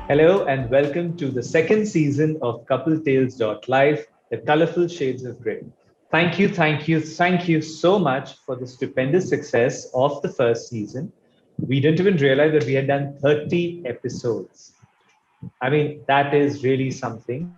Hello and welcome to the second season of Couple Tales Live, the colorful shades of grey. Thank you so much for the stupendous success of the first season. We didn't even realize that we had done 30 episodes. I mean, that is really something.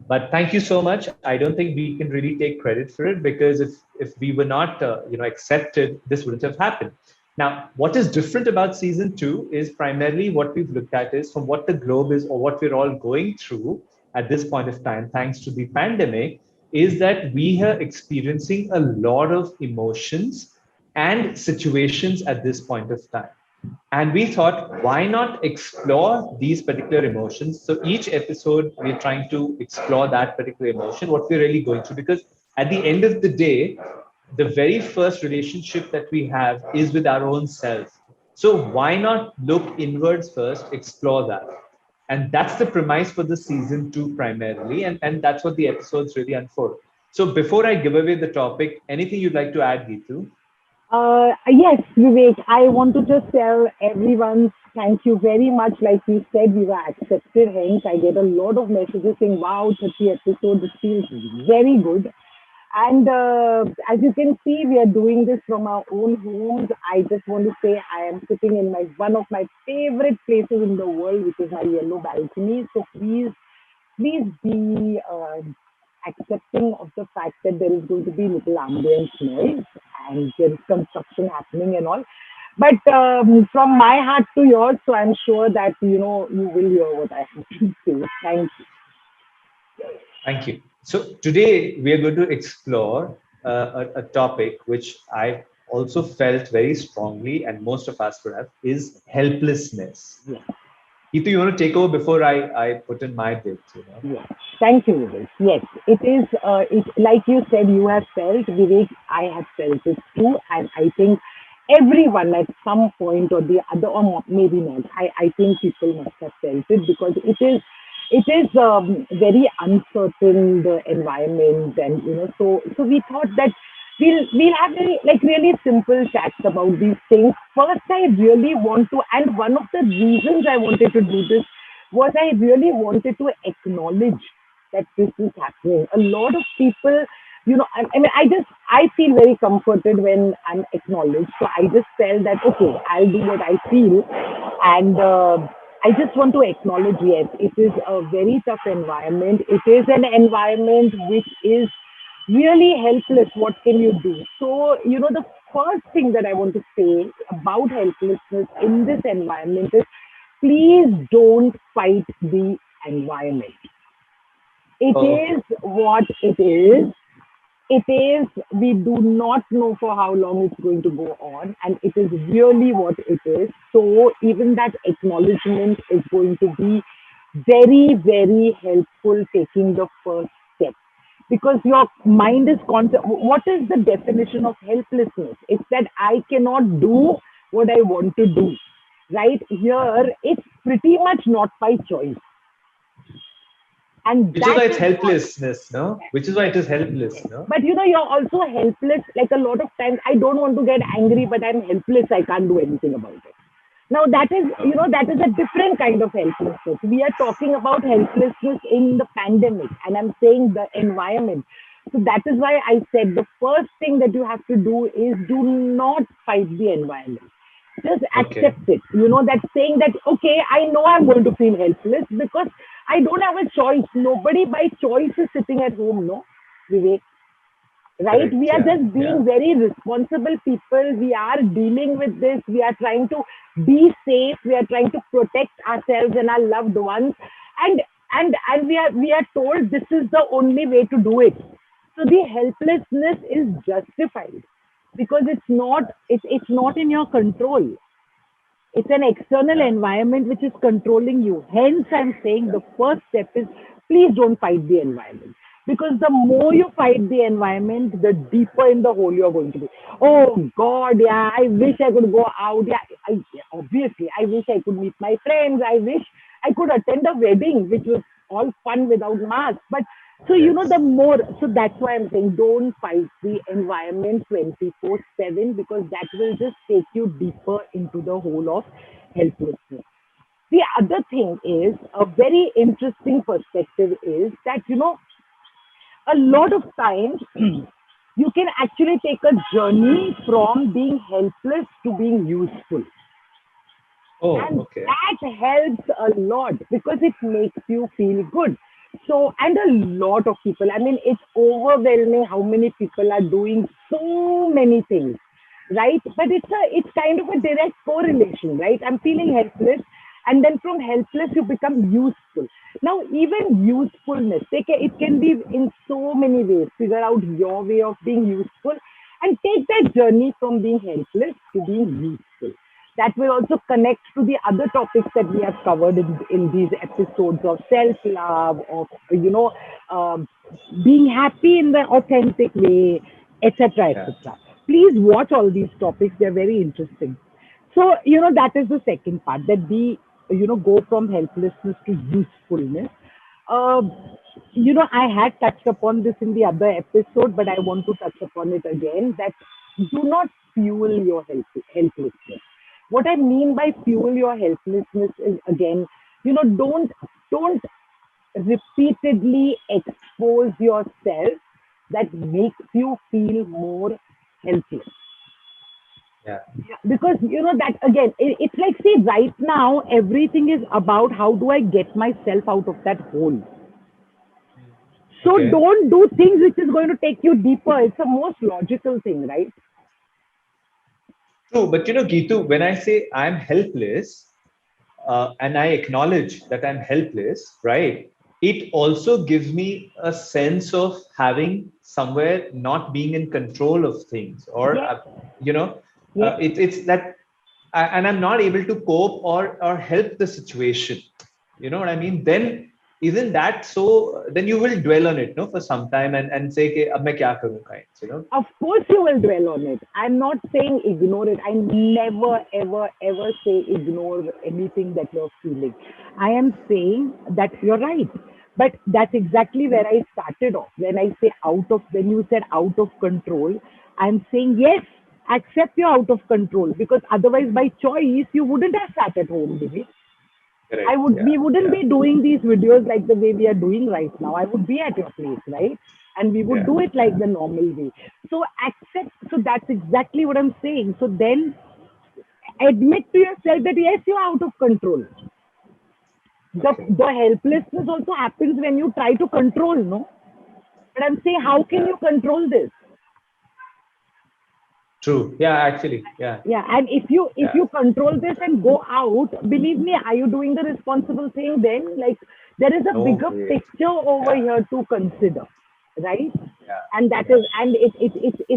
But thank you so much. I don't think we can really take credit for it because if we were not accepted, this wouldn't have happened. Now, what is different about season two is primarily what we've looked at is from what the globe is or what we're all going through at this point of time, thanks to the pandemic, is that we are experiencing a lot of emotions and situations at this point of time. And we thought, why not explore these particular emotions? So each episode, we're trying to explore that particular emotion, what we're really going through. Because at the end of the day, the very first relationship that we have is with our own self. So why not look inwards first, explore that? And that's the premise for the season two primarily. And that's what the episodes really unfold. So before I give away the topic, anything you'd like to add, Gitu? Yes, Vivek, I want to just tell everyone thank you very much. Like you said, we were accepted. Hence, I get a lot of messages saying, wow, 30 episodes, this feels very good. And as you can see, we are doing this from our own homes. I just want to say I am sitting in my one of my favorite places in the world, which is my yellow balcony. So please be accepting of the fact that there is going to be little ambient noise and there is construction happening and all. But from my heart to yours, so I'm sure that you will hear what I have to say. Thank Thank you. So today we are going to explore a topic which I also felt very strongly, and most of us would have, is helplessness. you. Either you want to take over before I put in my bit, you know? Yes. Thank you, Vivek. Yes, it is. It like you said, you have felt, Vivek. I have felt it too, and I think everyone at some point or the other, or maybe not. I think people must have felt it because it is very uncertain the environment, and so we thought that we'll have really simple chats about these things. First, I really want to, and one of the reasons I wanted to do this was I really wanted to acknowledge that this is happening. A lot of people, I mean, I feel very comforted when I'm acknowledged. So I just felt that, okay, I'll do what I feel. And I just want to acknowledge, yes, it is a very tough environment. It is an environment which is really helpless. What can you do? So, the first thing that I want to say about helplessness in this environment is please don't fight the environment. It Oh, okay. is what it is. It is, we do not know for how long it's going to go on, and it is really what it is. So, even that acknowledgement is going to be very, very helpful taking the first step because your mind is constant. What is the definition of helplessness? It's that I cannot do what I want to do. Right here, it's pretty much not by choice. And Which is that why it's is what. helplessness, no? Which is why it is helpless, no? But you're also helpless. Like a lot of times, I don't want to get angry, but I'm helpless. I can't do anything about it. Now Okay. that is a different kind of helplessness. We are talking about helplessness in the pandemic, and I'm saying the environment. So that is why I said the first thing that you have to do is do not fight the environment. Just Okay. accept it. That saying that, okay, I know I'm going to feel helpless because I don't have a choice. Nobody by choice is sitting at home, no, Vivek, right? We Correct. are Yeah. just being Yeah. very responsible people. We are dealing with this. We are trying to be safe. We are trying to protect ourselves and our loved ones. And we are told this is the only way to do it. So the helplessness is justified because it's not in your control. It's an external Yeah. environment which is controlling you. Hence, I'm saying the first step is please don't fight the environment. Because the more you fight the environment, the deeper in the hole you're going to be. Oh God, yeah, I wish I could go out. Obviously, I wish I could meet my friends. I wish I could attend a wedding, which was all fun without mask. But so the Yes. more, so that's why I'm saying don't fight the environment 24/7 because that will just take you deeper into the hole of helplessness. the other thing is a very interesting perspective is that, a lot of times you can actually take a journey from being helpless to being useful. Oh, And okay. that helps a lot because it makes you feel good. So, and a lot of people, I mean, it's overwhelming how many people are doing so many things, right? But it's kind of a direct correlation, right? I'm feeling helpless, and then from helpless you become useful. Now, even usefulness, it can be in so many ways. Figure out your way of being useful, and take that journey from being helpless to being useful. That will also connect to the other topics that we have covered in these episodes of self-love, of, um, being happy in the authentic way, etc., Yeah. etc. Please watch all these topics. They're very interesting. So, that is the second part, that we, go from helplessness to usefulness. Uh, I had touched upon this in the other episode, but I want to touch upon it again, that do not fuel your helplessness. What I mean by fuel your helplessness is, again, don't repeatedly expose yourself that makes you feel more helpless. Yeah. Yeah, because that again, it's like, see, right now everything is about how do I get myself out of that hole. So Okay. don't do things which is going to take you deeper. It's the most logical thing, right? True, but Geetu, when I say I'm helpless, and I acknowledge that I'm helpless, right? It also gives me a sense of having somewhere not being in control of things, or Yes, yes. it's that, and I'm not able to cope or help the situation. You know what I mean? Then isn't that so? Then you will dwell on it, no, for some time and say, "Okay, ab main kya karu," kind. Of course, you will dwell on it. I'm not saying ignore it. I never, ever, ever say ignore anything that you're feeling. I am saying that you're right. But that's exactly where I started off. When you said out of control, I'm saying yes, accept you're out of control, because otherwise, by choice, you wouldn't have sat at home, Divi. Correct. We Yeah. wouldn't Yeah. be doing these videos like the way we are doing right now. I would be at your place, right? And we would Yeah. do it Yeah. like the normal way. So accept, so that's exactly what I'm saying. So then admit to yourself that yes, you're out of control. Okay. The helplessness also happens when you try to control, no? But I'm saying, how can Yeah. you control this? True. Yeah. Actually. Yeah. Yeah, and if Yeah. you control this and go out, believe me, are you doing the responsible thing then? Like, there is a No bigger way. picture over Yeah. here to consider, right? Yeah. And that Yeah. is, and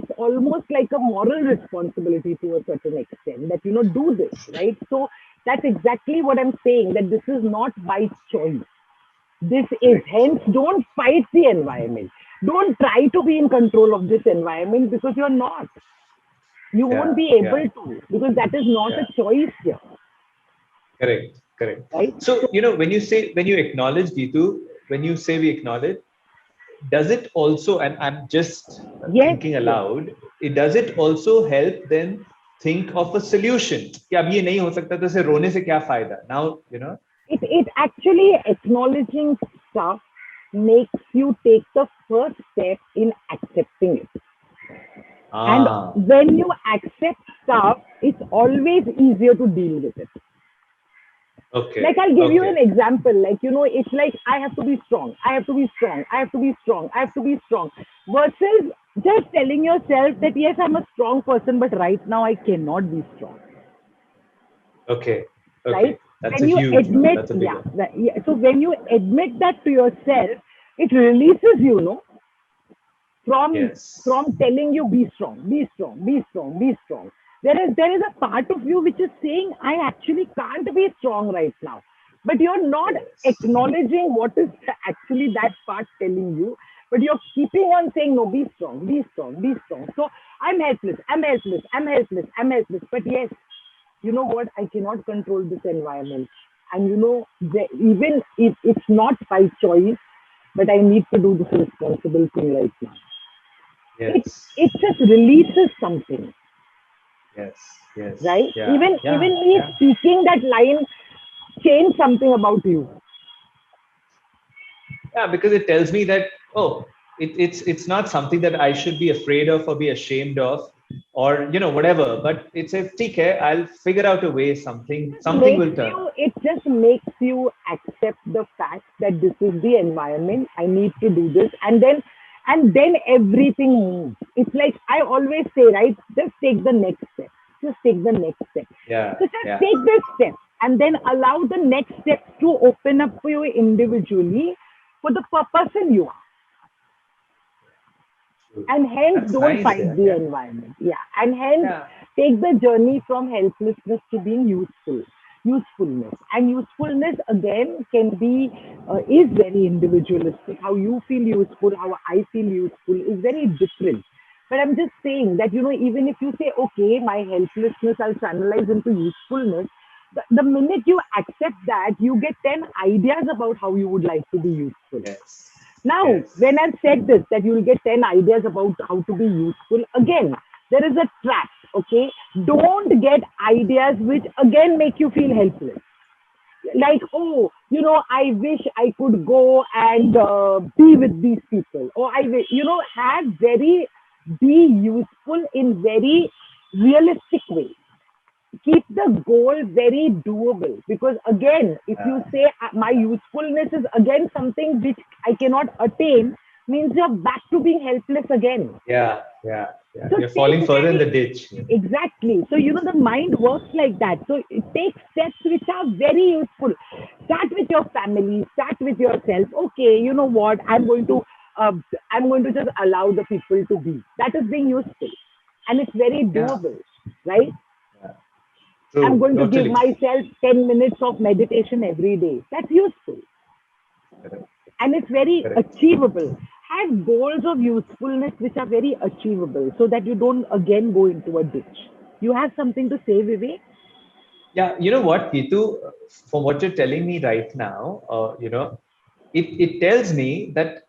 it's almost like a moral responsibility to a certain extent, that do this, right? So that's exactly what I'm saying, that this is not by choice. This is, Correct. hence, don't fight the environment. Don't try to be in control of this environment, because you're not. You won't Yeah. be Yeah. able to, because that is not a Yeah. choice here, Correct. Correct. right? So, when you acknowledge Gitu, when you say we acknowledge, does it also, and I'm just Yes, thinking yes. aloud, does it also help then think of a solution? कि अब ये नहीं हो सकता तो इसे रोने से क्या फायदा? Now. It actually, acknowledging stuff makes you take the first step in accepting it. And Ah, when you accept stuff, it's always easier to deal with it. Like, okay. I'll give you an Okay. example. Like, it's like, I have to be strong. I have to be strong. I have to be strong. I have to be strong. Versus just telling yourself that, yes, I'm a strong person, but right now I cannot be strong. Okay. Right? Okay. That's a When you huge one. admit, That's a big yeah, one. yeah. So when you admit that to yourself, it releases from Yes. telling you, be strong, be strong, be strong, be strong. There is a part of you which is saying, I actually can't be strong right now. But you're not Yes. acknowledging what is actually that part telling you. But you're keeping on saying, no, be strong, be strong, be strong. So I'm helpless, I'm helpless, I'm helpless, I'm helpless. But yes, you know what? I cannot control this environment. And even if it's not by choice, but I need to do this responsible thing right now. It Yes. it just releases something, Yes. Yes. right? Yeah. Even Yeah. me Yeah. speaking that line change something about you. Yeah, because it tells me that, oh, it's not something that I should be afraid of or be ashamed of, or whatever. But it says, okay, I'll figure out a way. Something will turn up. It just makes you accept the fact that this is the environment. I need to do this, and then everything moves. It's like I always say, right? Just take the next step. Just take the next step. Yeah, So just yeah. take this step and then allow the next steps to open up for you individually for the person you are. True. And hence That's don't nice. fight Yeah, the yeah, environment. Yeah. And hence yeah. take the journey from helplessness to being useful. Usefulness. And usefulness again can be, is very individualistic. How you feel useful, how I feel useful is very different. But I'm just saying that, even if you say, okay, my helplessness I'll channelize into usefulness, the minute you accept that, you get 10 ideas about how you would like to be useful. Yes, Now, yes. when I've said this, that you will get 10 ideas about how to be useful, again, there is a trap, okay? Don't get ideas which again make you feel helpless. Like, oh, I wish I could go and be with these people. Or I wish, be useful in very realistic ways. Keep the goal very doable, because again, if you Uh, say my usefulness is again something which I cannot attain, means you're back to being helpless again. yeah, yeah, yeah. So You're take falling further in the very ditch. exactly. So the mind works like that. So it takes steps which are very useful. Start with your family. Start with yourself. Okay, you know what? Uh, I'm going to just allow the people to be. That is being useful, and it's very Yeah, doable, right? yeah. I'm True. going to give Totally. myself 10 minutes of meditation every day. That's useful. Correct. And it's very Correct. achievable. Have goals of usefulness which are very achievable so that you don't again go into a ditch. You have something to say, Vivek? Yeah, you know what, Pitu, from what you're telling me right now, it tells me that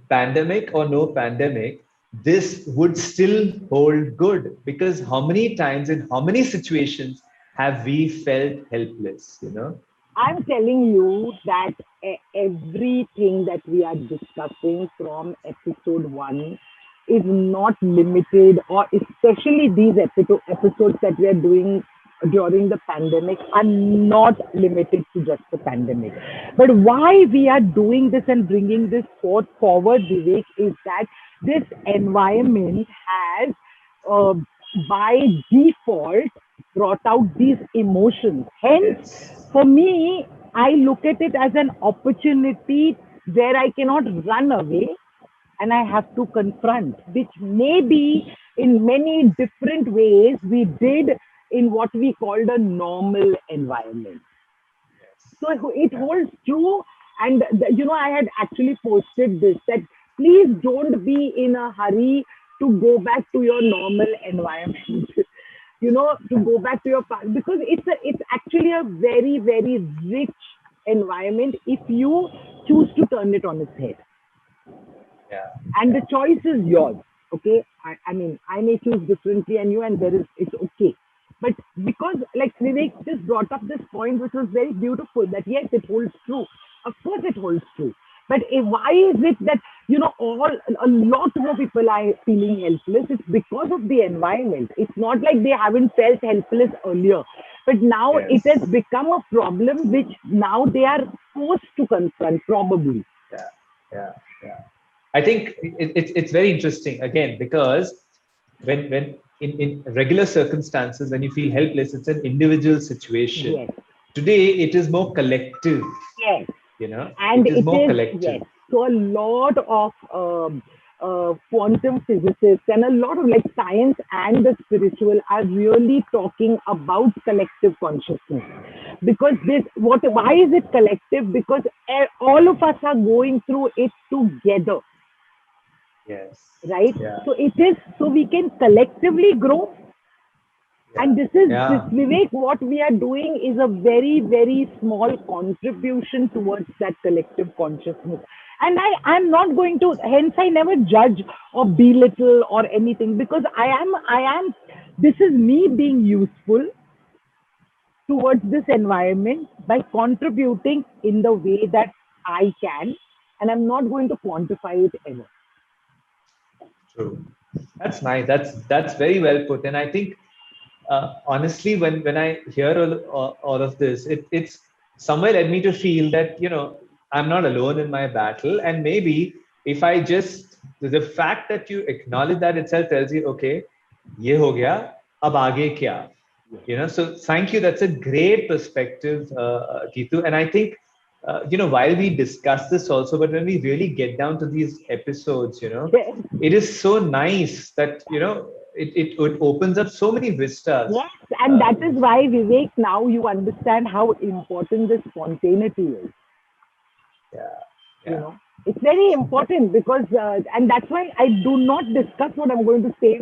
pandemic or no pandemic, this would still hold good, because how many times in how many situations have we felt helpless? I'm telling you that everything that we are discussing from episode one is not limited, or especially these episodes that we are doing during the pandemic are not limited to just the pandemic. But why we are doing this and bringing this forward, Vivek, is that this environment has uh, by default brought out these emotions. Hence, Yes. for me, I look at it as an opportunity where I cannot run away and I have to confront, which maybe in many different ways we did in what we called a normal environment. Yes. So it Yeah. holds true. And, I had actually posted this that please don't be in a hurry to go back to your normal environment. To go back to your past, because it's actually a very, very rich environment if you choose to turn it on its head. Yeah. And the Yeah. choice is yours. Okay, I mean, I may choose differently, and it's okay. But because, like, Vivek just brought up this point, which was very beautiful, that yes, it holds true. Of course, it holds true. But why is it that all a lot more people are feeling helpless? It's because of the environment. It's not like they haven't felt helpless earlier, but now it has Yes. become a problem which now they are forced to confront, probably. Yeah. Yeah. Yeah. I think it's very interesting again, because when in regular circumstances, when you feel helpless, it's an individual situation. Yes. Today, it is more collective. Yes. And It is it more is, collective. yes. So a lot of quantum physicists and a lot of, like, science and the spiritual are really talking about collective consciousness. Because why is it collective? Because all of us are going through it together, Yes. right? Yeah. So it is, so we can collectively grow. Yeah. And this Yeah. Vivek, what we are doing is a very, very small contribution towards that collective consciousness. And I'm not going to, hence I never judge or belittle or anything, because I am, this is me being useful. towards this environment by contributing in the way that I can, and I'm not going to quantify it ever. True. That's nice. That's very well put. And I think honestly, when I hear all of this, it's somewhere led me to feel that I'm not alone in my battle, and maybe if I just the fact that you acknowledge that itself tells you, okay, ये हो गया, अब आगे क्या? So thank you. That's a great perspective, Geetu. And I think while we discuss this also, but when we really get down to these episodes, Yes, it is so nice that it opens up so many vistas. yes, and that is why, Vivek, now you understand how important the spontaneity is. Yeah, You yeah, know, it's very important because, and that's why I do not discuss what I'm going to say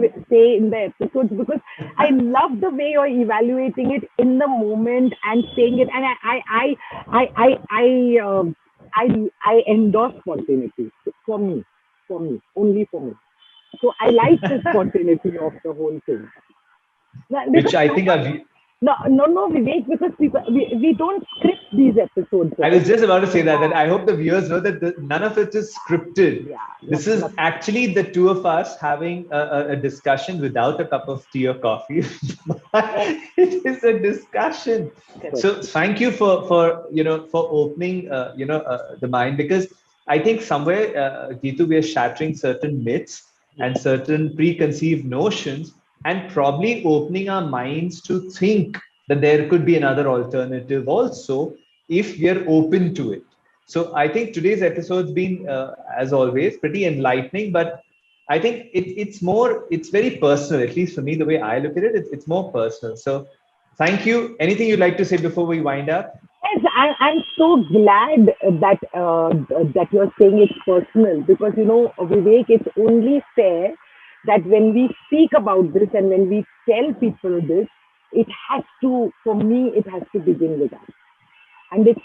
in the episodes, because I love the way you're evaluating it in the moment and saying it, and I endorse spontaneity for me, only for me. So I like the spontaneity of the whole thing. which Because I think I've. no, Vivek, because we don't script these episodes, I right? was just about to say that I hope the viewers know that none of it is scripted. Yeah, This is not, actually the two of us having a discussion without a cup of tea or coffee. yes, It is a discussion. correct. So thank you for opening the mind, because I think somewhere, Geetu, we are shattering certain myths and certain preconceived notions, and probably opening our minds to think that there could be another alternative also, if we are open to it. So I think today's episode's been, as always, pretty enlightening, but I think it's very personal, at least for me, the way I look at it, it's more personal. So thank you. Anything you'd like to say before we wind up? Yes, I'm so glad that you're saying it's personal, because Vivek, it's only fair that when we speak about this and when we tell people this, it has to, for me, it has to begin with us. And it's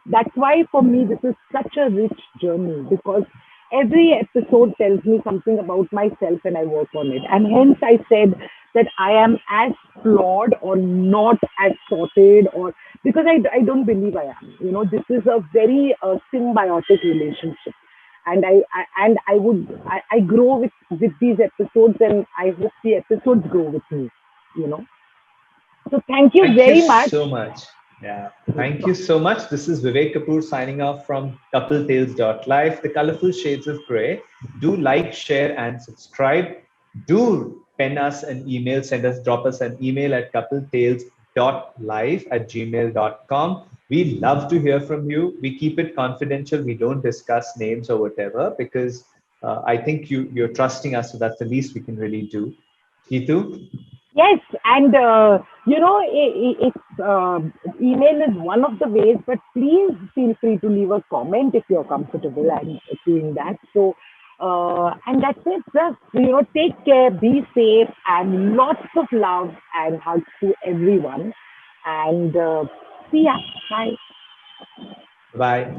that's why for me this is such a rich journey, because every episode tells me something about myself and I work on it, and hence I said that I am as flawed or not as sorted, or because I don't believe I am. This is a very symbiotic relationship, and I grow with these episodes, and I hope the episodes grow with me. you know so thank you Thank you very much. so much. Yeah, thank you so much. This is Vivek Kapoor signing off from CoupleTales.life, the colorful shades of gray. Do like, share, and subscribe. Do pen us an email, drop us an email at coupletales.life@gmail.com. We love to hear from you. We keep it confidential. We don't discuss names or whatever, because I think you're trusting us, so that's the least we can really do. Keetu? Yes, and email is one of the ways, but please feel free to leave a comment if you're comfortable and doing that. So, and that's it. Just take care, be safe, and lots of love and hugs to everyone. And see ya. Bye. Bye.